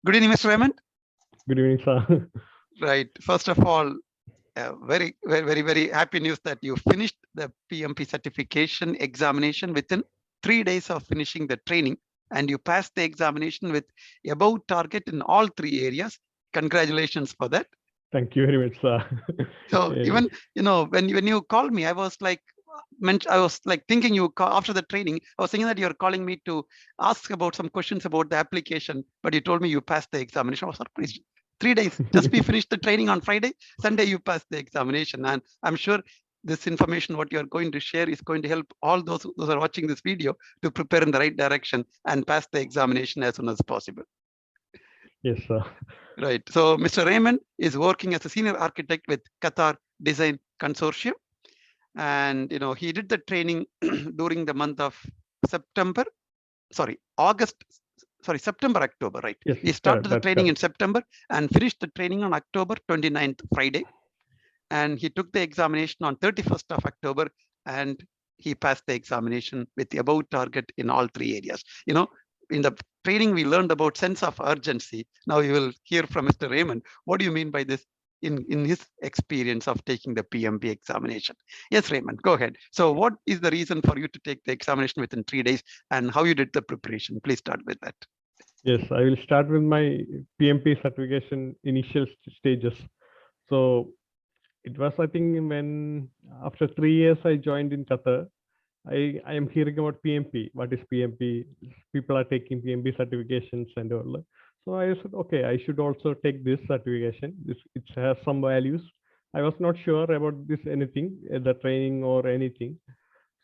Good evening, Mr. Raymond. Good evening, sir. Right. First of all, very happy news that you finished the PMP certification examination within 3 days of finishing the training, and you passed the examination with above target in all three areas. Congratulations for that. Thank you very much, sir. So Eh, even when you called me, I was like thinking you call after the training. I was thinking that you're calling me to ask about some questions about the application, but you told me you passed the examination. I was surprised. 3 days, just we finished the training on Friday, Sunday you passed the examination, and I'm sure this information what you're going to share is going to help all those who are watching this video to prepare in the right direction and pass the examination as soon as possible. Yes, sir. Right. So Mr. Raymond is working as a senior architect with Qatar Design Consortium, and he did the training during the month of September. September, October. Right. Yes, He started the that's training in correct. September and finished the training on October 29th, Friday, and he took the examination on 31st of October, and he passed the examination with the above target in all three areas. In the training, we learned about sense of urgency. Now you will hear from Mr. Raymond. What do you mean by this in his experience of taking the PMP examination? Yes, Raymond, go ahead. So what is the reason for you to take the examination within 3 days, and how you did the preparation? Please start with that. Yes, I will start with my PMP certification initial stages. So it was, I think, when after 3 years I joined in Qatar. I am hearing about PMP. What is PMP? People are taking PMP certifications and all. So I said, okay, I should also take this certification. It has some values. I was not sure about this anything, the training or anything.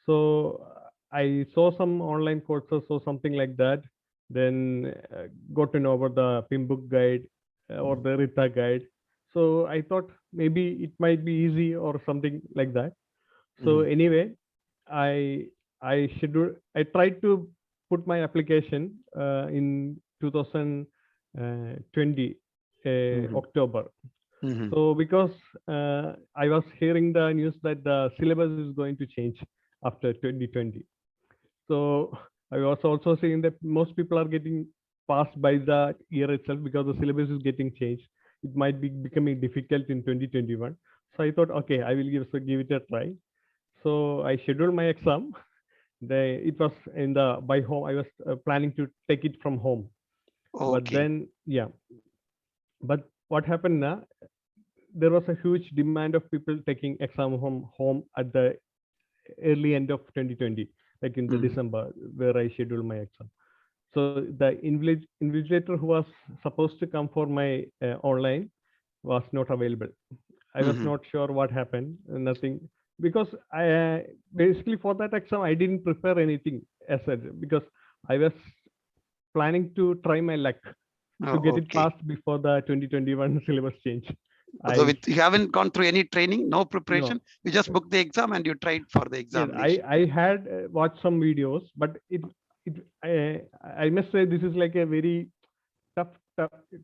So I saw some online courses or something like that. Then got to know about the PIM guide or the RITA guide. So I thought maybe it might be easy or something like that. So anyway, I I tried to put my application in 2020 October. So because I was hearing the news that the syllabus is going to change after 2020. So I was also seeing that most people are getting passed by the year itself because the syllabus is getting changed. It might be becoming difficult in 2021. So I thought, okay, I will give it a try. So I scheduled my exam. It was in the by home. I was planning to take it from home. Okay. But then, yeah. But what happened now? There was a huge demand of people taking exam home at the early end of 2020, like in the December, where I scheduled my exam. So the invigilator who was supposed to come for my online was not available. I was not sure what happened. Nothing, because I basically for that exam I didn't prepare anything as such, because I was planning to try my luck to get it passed before the 2021 syllabus change. So you haven't gone through any training, no preparation. No. You just booked the exam and you tried for the examination. Yes, I had watched some videos, but I must say this is like a very tough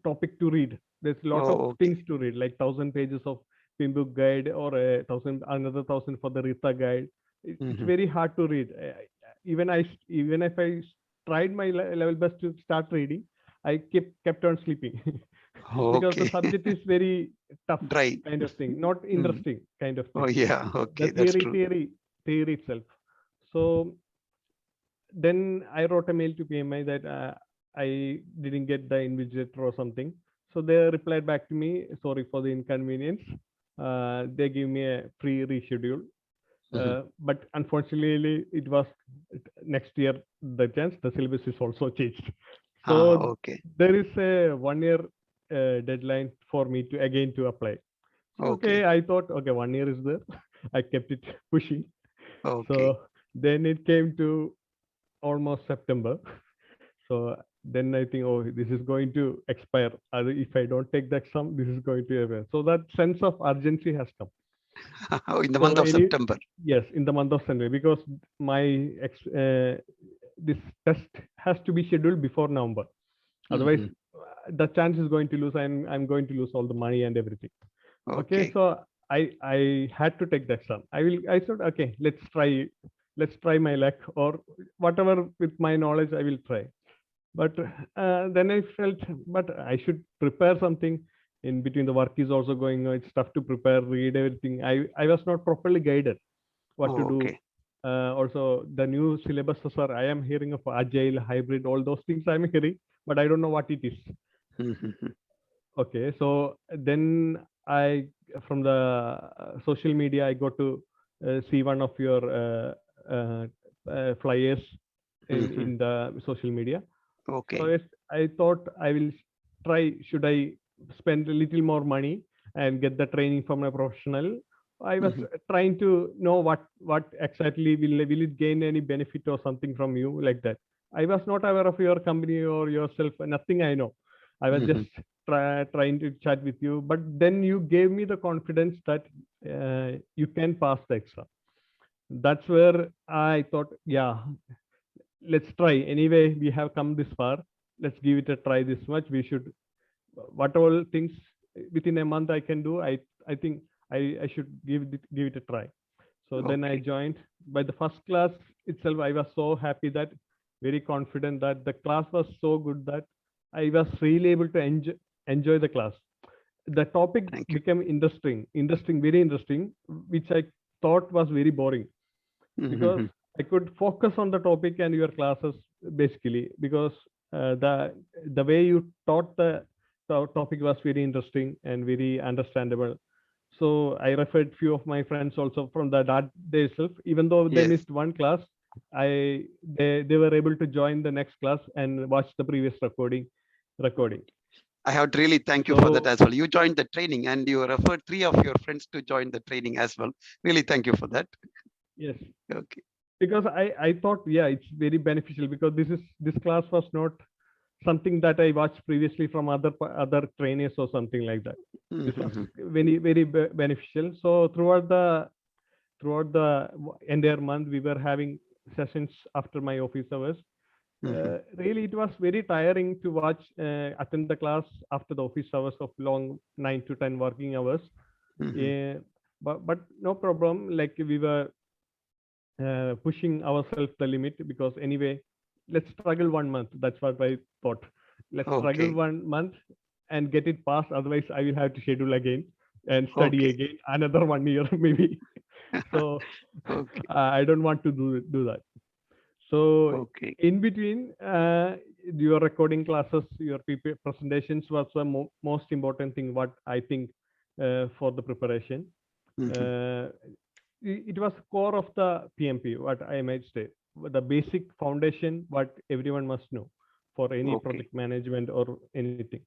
topic to read. There's a lot of things to read, like 1,000 pages of PIM guide or another 1,000 for the RITA guide. It's very hard to read. Even if I tried my level best to start reading, I kept on sleeping because the subject is very tough, dry kind of thing, not interesting kind of thing. Oh yeah, okay, The that's true. theory itself. So then I wrote a mail to PMI that I didn't get the invigilator or something. So they replied back to me, sorry for the inconvenience. They give me a free reschedule. But unfortunately, it was next year, the chance the syllabus is also changed. So there is a 1 year deadline for me to again to apply. So, okay, I thought, okay, 1 year is there. I kept it pushing. So then it came to almost September. So then I think, oh, this is going to expire. If I don't take the exam, this is going to expire. So that sense of urgency has come. In the month of September. Yes, in the month of September, because my this test has to be scheduled before November. Otherwise, the chance is going to lose. I'm going to lose all the money and everything. Okay, so I had to take the exam. I said, okay, let's try my luck, or whatever with my knowledge I will try. But then I felt, but I should prepare something. In between, the work is also going on. It's tough to prepare, read everything. I was not properly guided what to Oh, do. okay. Also, the new syllabuses are, I am hearing of agile, hybrid, all those things I'm hearing, but I don't know what it is. Mhm. Okay, so then I, from the social media, I got to see one of your flyers Mhm. in the social media. So Okay. yes, I thought I will try. Should I spend a little more money and get the training from a professional? I was Mhm. trying to know what exactly will it gain any benefit or something from you like that. I was not aware of your company or yourself. Nothing I know. I was just Mhm. trying to chat with you. But then you gave me the confidence that you can pass the exam. That's where I thought, yeah, let's try. Anyway, we have come this far. Let's give it a try this much. We should, what all things within a month I can do, I think I should give it a try. So then I Okay. joined. By the first class itself, I was so happy, that very confident that the class was so good that I was really able to enjoy the class. The topic Thank you. became interesting, very interesting, which I thought was very boring, because Mhm. I could focus on the topic and your classes, basically, because the way you taught the topic was very interesting and very understandable. So I referred few of my friends also from that day itself. Even though they Yes. missed one class, they were able to join the next class and watch the previous recording. I have to really thank you for that So as well. You joined the training and you referred three of your friends to join the training as well. Really thank you for that. yes, Okay. because I thought, yeah, it's very beneficial, because this class was not something that I watched previously from other trainers or something like that. This was Mhm. very beneficial. So throughout the entire month, we were having sessions after my office hours. Mhm. Really, it was very tiring to attend the class after the office hours of long 9 to 10 working hours. Mhm. Yeah, but no problem. Like, we were pushing ourselves the limit, because anyway, let's struggle 1 month. That's what I thought. Let's struggle Okay. 1 month and get it passed. Otherwise, I will have to schedule again and study Okay. again another 1 year maybe. So Okay. I don't want to do that. So Okay. in between, your recording classes, your presentations was the most important thing. What I think for the preparation. Mhm. Uh, it was core of the PMP, what I might say, the basic foundation, what everyone must know for any Okay. project management or anything.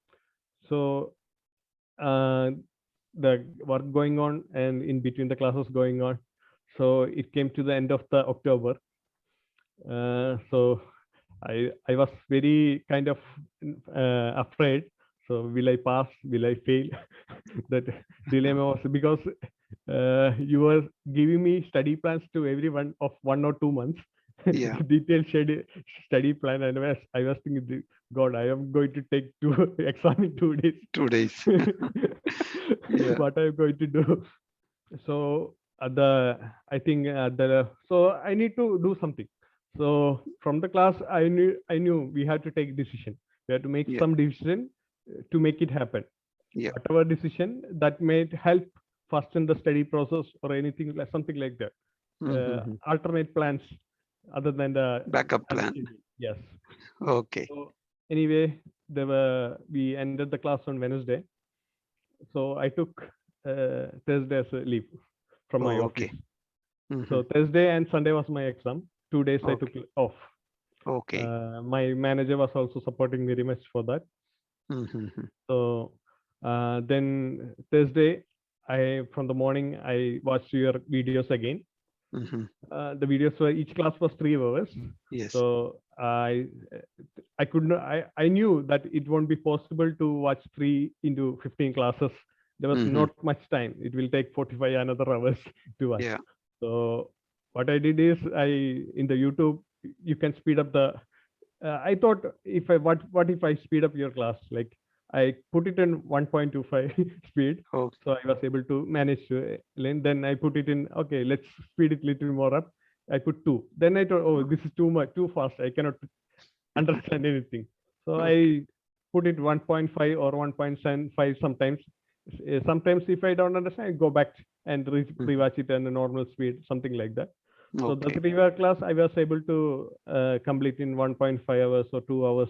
So uh, the work going on, and in between the classes going on. So it came to the end of the October. So I was very kind of afraid. So will I pass? Will I fail? That dilemma was, because you were giving me study plans to everyone of 1 or 2 months, Yeah. detailed study plan, and I was thinking, God, I am going to take two exam in 2 days. 2 days. Yeah. What I'm going to do? So the I think the so I need to do something. So from the class, I knew we had to take decision. We had to make Yeah. some decision to make it happen. Yeah. Whatever decision that may help fasten the study process or anything like something like that. Mhm. Alternate plans other than the Backup as plan. scheduled. Yes. Okay. So anyway, we ended the class on Wednesday. So I took Thursday as a leave from my Oh, office. okay. Mhm. So Thursday and Sunday was my exam. 2 days I took Okay. off. Okay. My manager was also supporting very much for that. Mhm. So then Thursday, I from the morning I watched your videos again. Mhm. The videos were, each class was 3 hours. Yes. So I could not, I knew that it won't be possible to watch 3 into 15 classes. There was Mhm. not much time. It will take 45 another hours to watch. Yeah. So what I did is, in the YouTube, you can speed up the. I thought, if I what if I speed up your class? Like, I put it in 1.25 speed, Okay. so I was able to manage to learn. Then I put it in, okay, let's speed it little more up. I put 2. Then I thought, oh, this is too much, too fast. I cannot understand anything. So Okay. I put it 1.5 or 1.75 sometimes. Sometimes if I don't understand, I go back and rewatch it in a normal speed, something like that. So the Okay. 3-hour class, I was able to complete in 1.5 hours or 2 hours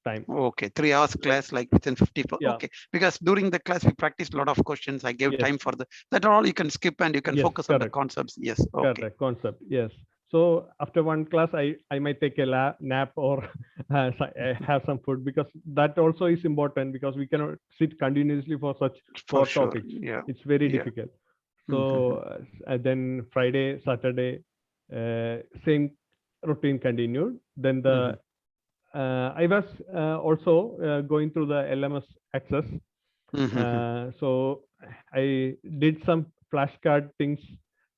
time. Okay, 3 hours Like, class, like within 50. yeah. Okay, because during the class we practiced a lot of questions. I gave Yes. time for that are all you can skip and you can Yes, focus on the correct. concepts. Yes. Okay. Correct concept. Yes. So after one class, I might take a nap or have some food, because that also is important, because we cannot sit continuously for such For 4 sure. topics. Yeah. It's very Yeah. difficult. Mhm. So then Friday, Saturday, same routine continued. Then the I was also going through the LMS access. Mhm. So I did some flashcard things,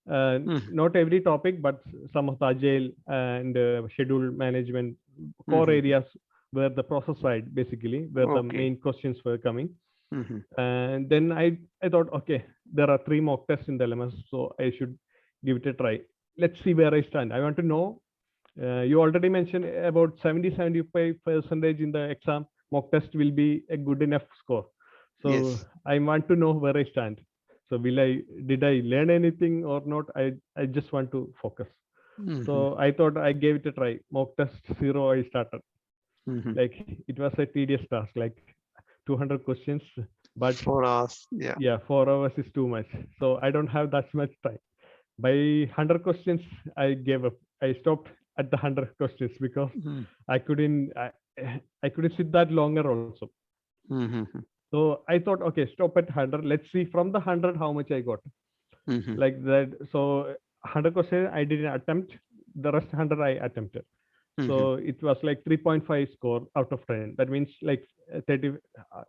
Mhm. not every topic, but some of the agile and schedule management core Mhm. areas were the process side, basically, where the Okay. main questions were coming. Mhm. And then I thought, okay, there are 3 mock tests in the LMS, so I should give it a try. Let's see where I stand. I want to know. You already mentioned about 70-75% in the exam mock test will be a good enough score. So Yes. I want to know where I stand. So did I learn anything or not? I just want to focus. Mhm. So I thought I gave it a try. Mock test 0, I started. Mhm. Like it was a tedious task, like 200 questions, but 4 hours. Yeah. yeah, 4 hours is too much. So I don't have that much time. By 100 questions, I gave up. I stopped at the 100 questions because Mhm. I couldn't I, I couldn't sit that longer also. Mhm. So I thought, okay, stop at 100. Let's see from the 100 how much I got. Mhm. Like that. So 100 questions I didn't attempt. The rest 100 I attempted. Mhm. So it was like 3.5 score out of 10. That means like 30.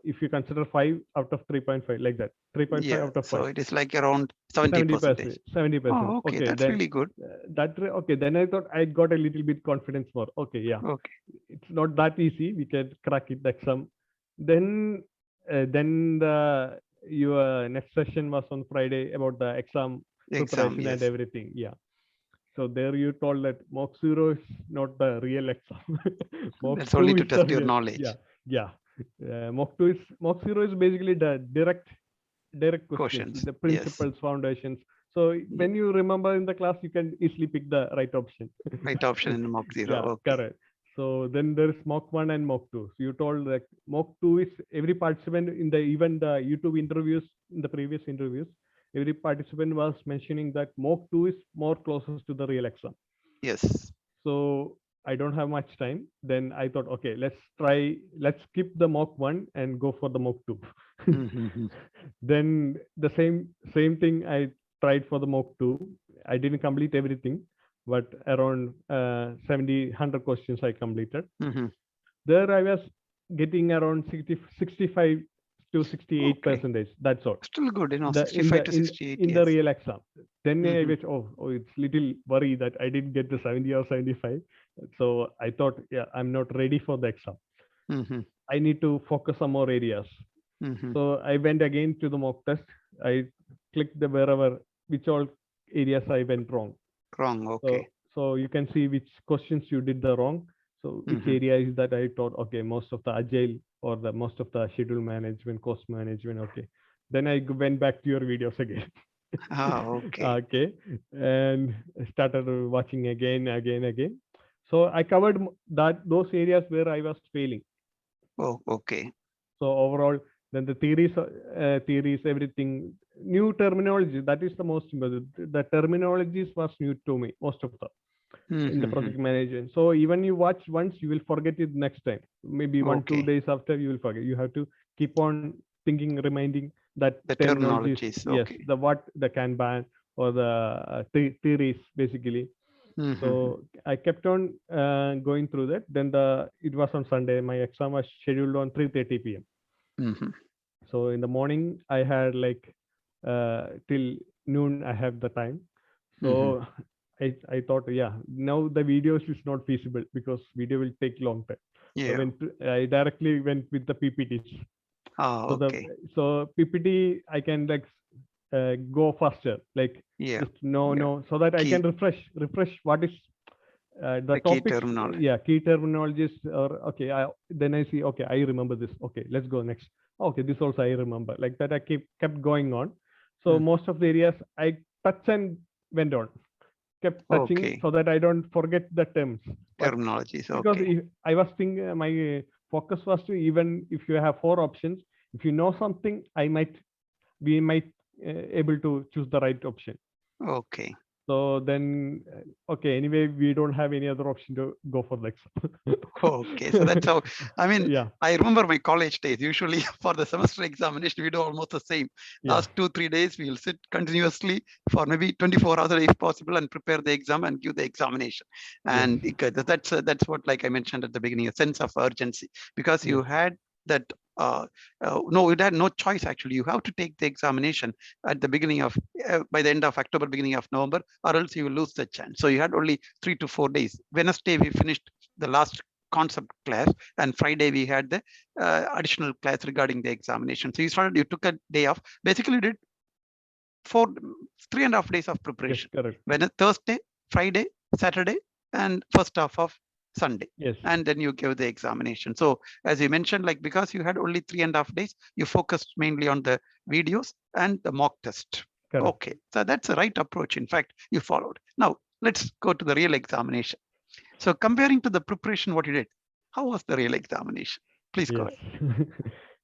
If you consider 5 out of 3.5, like that. 3.5 Yeah. out of So 5. it is like around 70%. 70%. 70%. Oh, okay. Okay, That's then really good. okay. Then I thought I got a little bit confidence more. Okay, yeah, Okay. it's not that easy. We can crack it, the exam. Then your next session was on Friday about the exam Exam. preparation and Yes. everything. Yeah. So there you told that mock 0 is not the real exam. Mock That's 2 only to is the test your real. Yeah, knowledge. yeah. Mock 0 is basically the direct questions, Questions. the Yes. principles, foundations. So Yeah. when you remember in the class, you can easily pick the right option. Right option in the mock zero. Yeah, Okay. correct. So then there is mock 1 and mock 2. So you told that mock 2 is every participant in the even the YouTube interviews, in the previous interviews, every participant was mentioning that mock 2 is more closest to the real exam. Yes. So I don't have much time. Then I thought, okay, let's skip the mock 1 and go for the mock 2. Mhm. Then the same thing I tried for the mock 2. I didn't complete everything, but around 70 100 questions I completed. Mhm. There I was getting around 65 to 68 Okay. percentage. That's all. Still good, The 65 to 68. in the Yes. real exam. Then I Mhm. was, it's little worry that I didn't get the 70 or 75. So I thought, yeah, I'm not ready for the exam. Mhm. I need to focus on more areas. Mhm. So I went again to the mock test. I clicked the wherever which all areas I went wrong. Wrong. So Okay. so you can see which questions you did the wrong. So which Mhm. area is that I thought, okay, most of the agile or the most of the schedule management, cost management. Okay. Then I went back to your videos again. Ah. Okay. Okay. And started watching again. So I covered those areas where I was failing. Oh. Okay. So overall, then the theories, everything, new terminology. That is the most important. The terminologies was new to me, most of the in the Mhm. project management. So even you watch once, you will forget it next time. Maybe 1 2 Okay. days after, you will forget. You have to keep on thinking, reminding that The terminologies. terminologies. Yes, Okay. the what, the Kanban, or the theories basically. Mhm. So I kept on going through that. Then it was on Sunday. My exam was scheduled on 3:30 p.m. Mhm. So in the morning, I had like till noon. I have the time. Mhm. So I thought, yeah, now the videos is not feasible because video will take long time. So Yeah. I directly went with the PPTs. Ah. So Okay. PPT I can like go faster, like Yeah. just no Yeah. no, so that I Key. can refresh what is the key topics, terminology. yeah, key terminologies, or okay, then I see, okay, I remember this. Okay, let's go next. Okay, this also I remember. Like that, I kept going on. So most of the areas I touched and went on, kept touching Okay, so that I don't forget the terms. But terminologies. because Okay. if I was thinking, my focus was to, even if you have 4 options, if you know something, we might able to choose the right option. Okay. So then, okay, anyway, we don't have any other option to go for the exam. Okay. So that's how, I mean, Yeah, I remember my college days. Usually for the semester examination, we do almost the same. yeah, Last 2-3 days, we'll sit continuously for maybe 24 hours if possible and prepare the exam and give the examination. yes, And that's what, like I mentioned at the beginning, a sense of urgency, because you yes, had that, no, you had no choice actually. You have to take the examination at the beginning of, by the end of October, beginning of November, or else you will lose the chance. So you had only 3 to 4 days. Wednesday, we finished the last concept class, and Friday we had the additional class regarding the examination. So you took a day off, basically did 3.5 days of yes, preparation. correct. When Thursday, Friday, Saturday, and first half of Sunday. Yes, And then you give the examination. So as you mentioned, like, because you had only 3.5 days, you focused mainly on the videos and the mock test. correct. Okay, so that's the right approach. In fact, you followed. Now let's go to the real examination. So comparing to the preparation, what you did, how was the real examination? Please go Yes.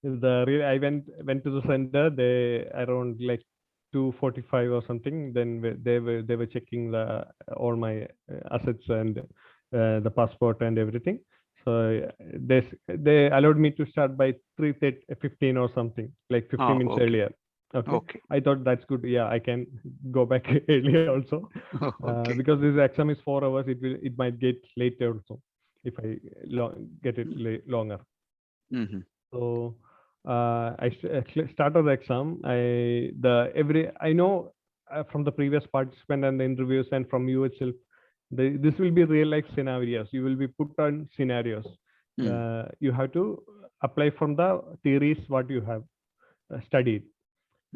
ahead. I went to the center. They around like 2:45 or something. Then they were checking all my assets and the passport and everything. So they allowed me to start by 3:15 or something, like 15 Oh, minutes okay, earlier. Okay, okay, I thought that's good. Yeah, I can go back earlier also, okay. because this exam is 4 hours. It might get later also if I get it longer. Mm-hmm. So started the exam. I know from the previous participant and the interviews and from you itself, this will be real life scenarios. You will be put on scenarios. Mm. You have to apply from the theories what you have studied.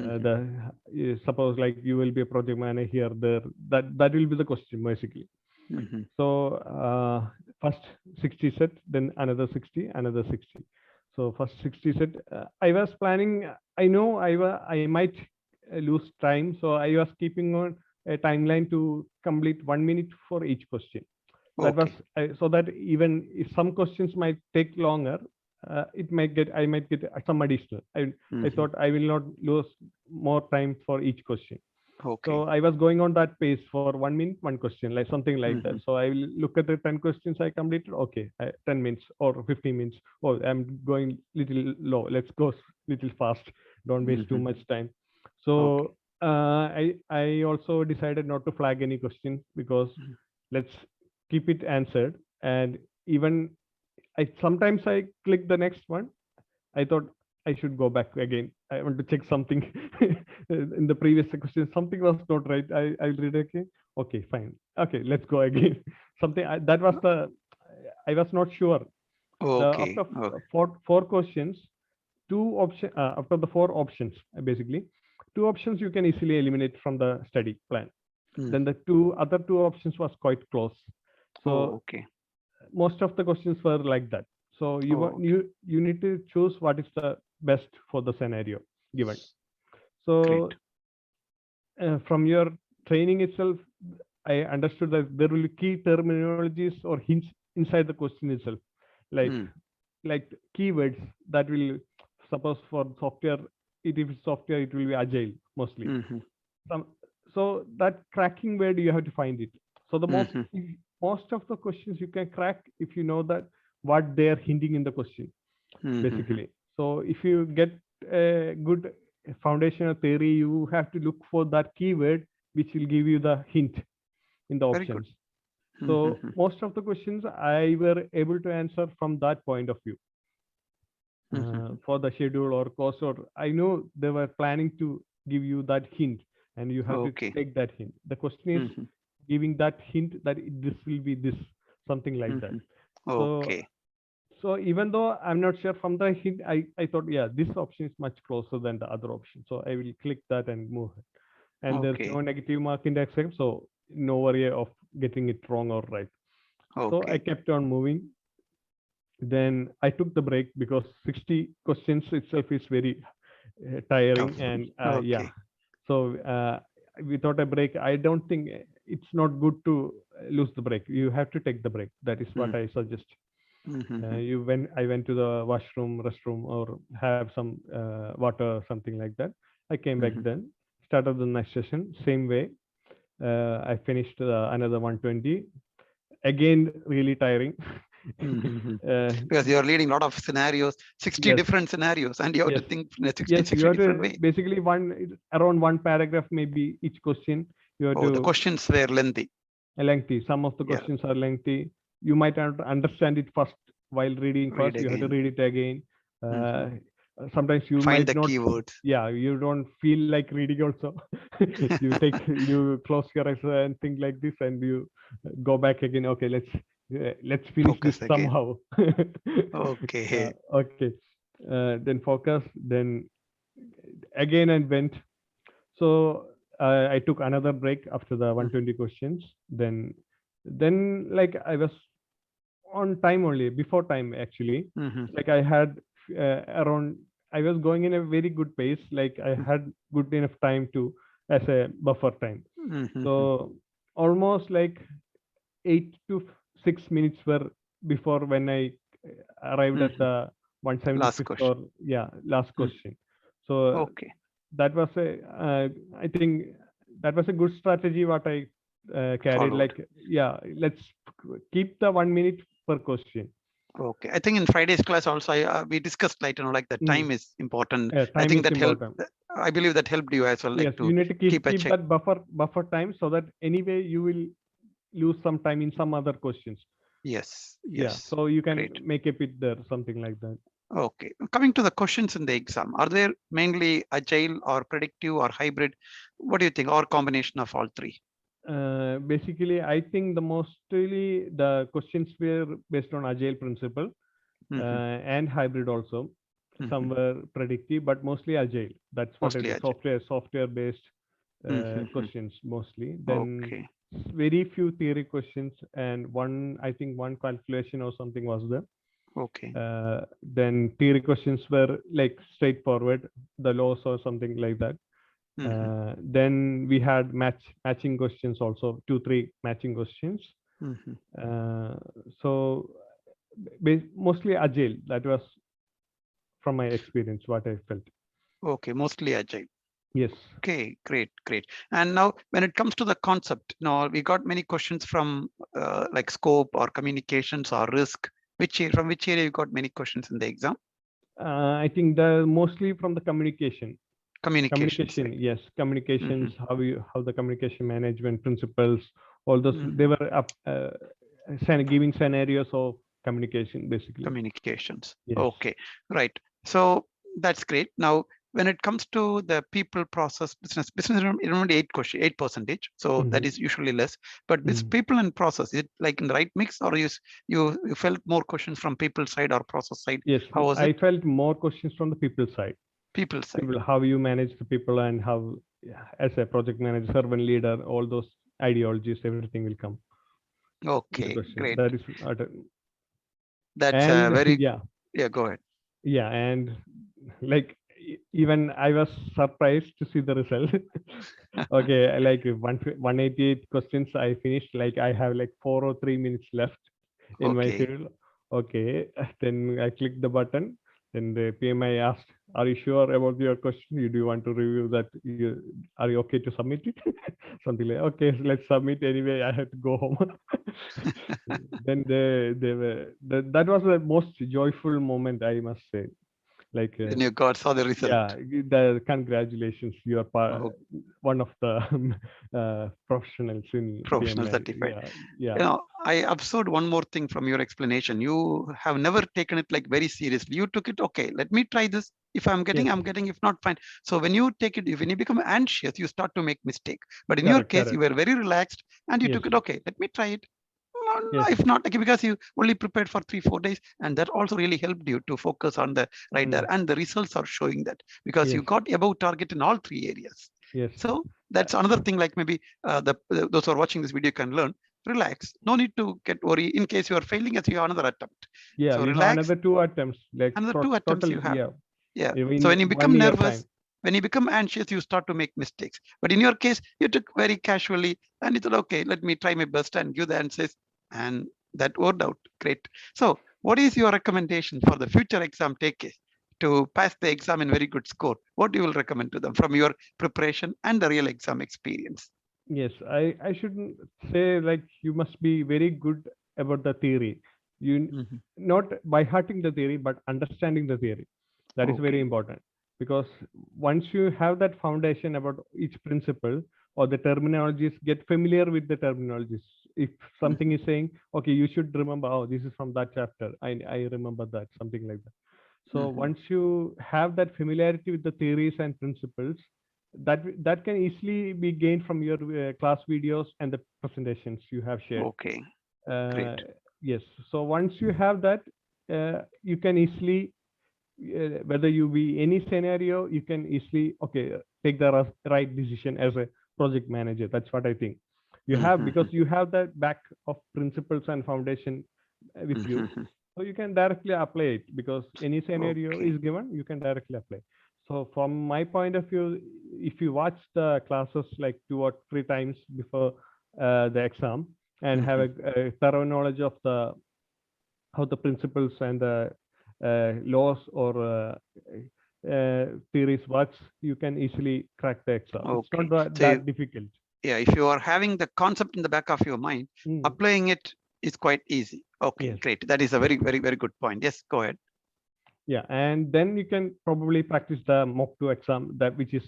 Mm-hmm. Suppose like you will be a project manager here, there. That will be the question basically. Mm-hmm. So first 60 set, then another 60, another 60. So first 60 set, I was planning. I know I might lose time, so I was keeping on a timeline to complete 1 minute for each question. That was Okay. so that even if some questions might take longer, I might get some additional. I Mm-hmm. thought I will not lose more time for each question. Okay. So I was going on that pace for 1 minute, one question, like something like that. Mm-hmm. So I will look at the 10 questions I completed. Okay, 10 minutes or 15 minutes. Oh, I'm going little low. Let's go little fast. Don't waste too Mm-hmm. much time. Okay. So I also decided not to flag any question, because let's keep it answered. And even sometimes I click the next one. I thought I should go back again. I want to check something in the previous question. Something was not right. I'll read again. Okay, fine. Okay, let's go again. Something that was I was not sure. Okay. After Okay. four questions, after the 4 options, basically, 2 options you can easily eliminate from the study plan. Mm. Then the other 2 options was quite close. Oh, So okay. most of the questions were like that. So Oh, okay. you need to choose what is the best for the scenario given. So Great. from your training itself, I understood that there will be key terminologies or hints inside the question itself, like Mm. keywords that will, suppose for software, if it's software, it will be agile mostly. Mm-hmm. Some, so that cracking word you have to find it. So Mm-hmm. most of the questions you can crack if you know that what they are hinting in the question Mm-hmm. basically. So if you get a good foundational theory, you have to look for that keyword which will give you the hint in the Very good. options. So Mm-hmm. most of the questions I were able to answer from that point of view. Mm-hmm. For the schedule or course, or I know they were planning to give you that hint, and you have to Okay. take that hint. The question is Mm-hmm. giving that hint that this will be this, something like that. Mm-hmm. So Okay. even though I'm not sure from the hint, I thought, yeah, this option is much closer than the other option. So I will click that and move it. And there's Okay. no negative mark in the exam, so no worry of getting it wrong or right. So I kept on moving. Then I took the break because 60 questions itself is very tiring. Tough. And yeah, Okay. so without a break, I don't think it's not good to lose the break. You have to take the break. That is what I suggest. I went to the washroom, restroom, or have some water, something like that. I came back then, started the next session, same way. I finished another 120. Again, really tiring. Because you're leading a lot of scenarios, 60 different scenarios, and you have to think in a 60 you have different to way. basically around one paragraph, maybe each question. You have to. The questions were lengthy. Lengthy. Some of the questions are lengthy. You might not understand it first while reading first. You have to read it again. Sometimes you find might the not. Keywords. Yeah, you don't feel like reading also. you close your eyes and think like this, and you go back again. Okay, let's finish Focus this again. somehow. Okay. Okay. Then focus. Then again I went. So I took another break after the 120 questions. Then like I was on time only, before time actually. Like I had around, I was going in a very good pace. Like I had good enough time to as a buffer time. So almost like 8 to 6 minutes were before when I arrived at the 175th or last question. So that was I think that was a good strategy what I carried. Followed. Like, let's keep the 1 minute per question. Okay, I think in Friday's class also we discussed like the time is important. I think that helped. I believe that helped you as well. Like you need to keep that buffer time, so that anyway you will lose some time in some other questions. Yes. So you can make a bit there, something like that. Okay, coming to the questions in the exam, are there mainly agile or predictive or hybrid? What do you think, or combination of all three? Basically, I think mostly the questions were based on agile principle and hybrid also. Some were predictive, but mostly agile. That's what it is. Software based questions mostly. Then very few theory questions, and I think one calculation or something was there. Okay. Then theory questions were like straightforward, the laws or something like that. Then we had matching questions also, 2-3 matching questions. So mostly agile. That was from my experience what I felt. Okay, mostly agile. Yes. Okay, great. And now when it comes to the concept, we got many questions from like scope or communications or risk. From which area you got many questions in the exam? I think mostly from the communication. Communication, yes. Communications, how the communication management principles, all those, they were giving scenarios of communication, basically. Communications. Yes. Okay, right. So that's great. Now, when it comes to the people, process, business is only 8%. So that is usually less. But this people and process, is it like in the right mix, or you felt more questions from people side or process side? Yes, how was it? I felt more questions from the people side. People side. How you manage the people, and how, as a project manager, servant leader, all those ideologies, everything will come. Okay, great. That is that's very go ahead. Yeah, and like even I was surprised to see the result. Okay, like 188 questions I finished. Like I have like 4 or 3 minutes left in my field. Okay, then I clicked the button. Then the PMI asked, "Are you sure about your question? Do you want to review that? Are you okay to submit it?" Something like, okay, so let's submit anyway. I have to go home. Then that was the most joyful moment, I must say. Like when you saw the result. Yeah, congratulations, you are one of the professionals in professional PMI. certified. I observed one more thing from your explanation. You have never taken it like very seriously. You took it, okay, let me try this. If I'm getting, I'm getting. If not, fine. So when you take it, when you become anxious, you start to make mistake. But in your case, you were very relaxed and you took it, okay, let me try it. If not, because you only prepared for 3-4 days, and that also really helped you to focus on the right there, and the results are showing that, because you got above target in all 3 areas. So that's another thing, like maybe those who are watching this video can learn. relax. No need to get worried in case you are failing as you have another attempt. Yeah, So you have relax. another 2 attempts, like Another 2 attempts total. you have. Yeah, Yeah. in So when you 1 become year nervous, time. when you become anxious, you start to make mistakes. But in your case, you took very casually and you thought, okay, let me try my best and give the answers. And that worked out great. So what is your recommendation for the future exam takers to pass the exam in very good score? What you will recommend to them from your preparation and the real exam experience? Yes, I shouldn't say like you must be very good about the theory. You Mhm. not by hearting the theory, but understanding the theory. That is very Okay. important, because once you have that foundation about each principle or the terminologies, get familiar with the terminologies. If something Mhm. is saying, okay, you should remember, oh, this is from that chapter. I remember that, something like that. So Mhm. once you have that familiarity with the theories and principles, that can easily be gained from your class videos and the presentations you have shared. Okay. Uh, Great. yes. So once you have that, you can easily, whether you be any scenario, you can easily take the right decision as a project manager. That's what I think. You have, because Mhm. you have that back of principles and foundation with you, Mhm. so you can directly apply it, because any scenario Okay. is given, you can directly apply. So from my point of view, if you watch the classes like 2 or 3 times before the exam, and have Mhm. a thorough knowledge of the how the principles and the laws or theories works, you can easily crack the exam. It's not Okay. So that difficult. yeah, if you are having the concept in the back of your mind, Mm, applying it is quite easy. Okay, yes. great. That is a very, very, very good point. Yes, go ahead. Yeah, and then you can probably practice the mock 2 exam, that which is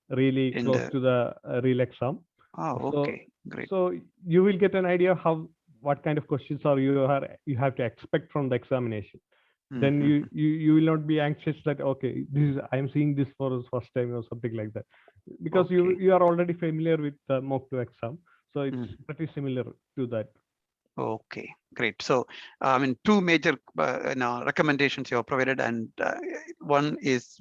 really In close the to the real exam. So okay, great. so you will get an idea how, what kind of questions are you have to expect from the examination. Then Mhm. you will not be anxious that, okay, this is, I'm seeing this for the first time or something like that, because Okay. you are already familiar with the mock 2 exam, so it's Mhm. pretty similar to that. Okay, great. So, I mean, two major recommendations you have provided, and one is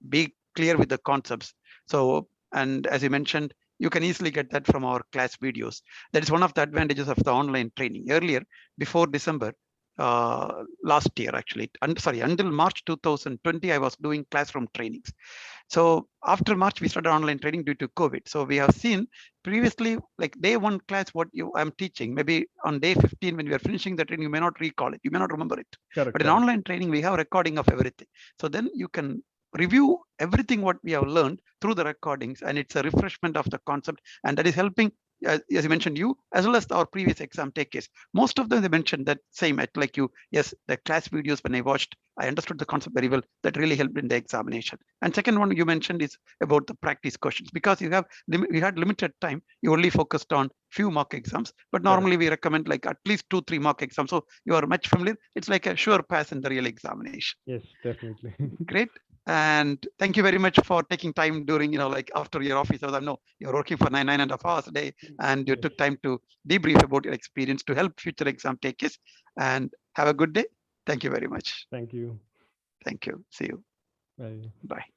be clear with the concepts. So, and as you mentioned, you can easily get that from our class videos. That is one of the advantages of the online training. Earlier, before December, last year actually, sorry, until March 2020, I was doing classroom trainings. So after March, we started online training due to COVID. So we have seen previously, like day one class, what I'm teaching, maybe on day 15, when we are finishing the training, you may not recall it, you may not remember it. Correct, But in correct. online training, we have recording of everything. So then you can review everything what we have learned through the recordings, and it's a refreshment of the concept, and that is helping, as you mentioned, you as well as our previous exam takers. Most of them, they mentioned that same like you. Yes, the class videos, when I watched, I understood the concept very well. That really helped in the examination. And second one you mentioned is about the practice questions, because you have we had limited time. You only focused on few mock exams, but Correct. normally we recommend like at least 2-3 mock exams. So you are much familiar. It's like a sure pass in the real examination. Yes, definitely. Great. And thank you very much for taking time during, like after your office hours. I know you're working for 9.5 hours a day, and you Yes. took time to debrief about your experience to help future exam takers. And have a good day. Thank you very much. Thank you. Thank you. See you. Bye. Bye.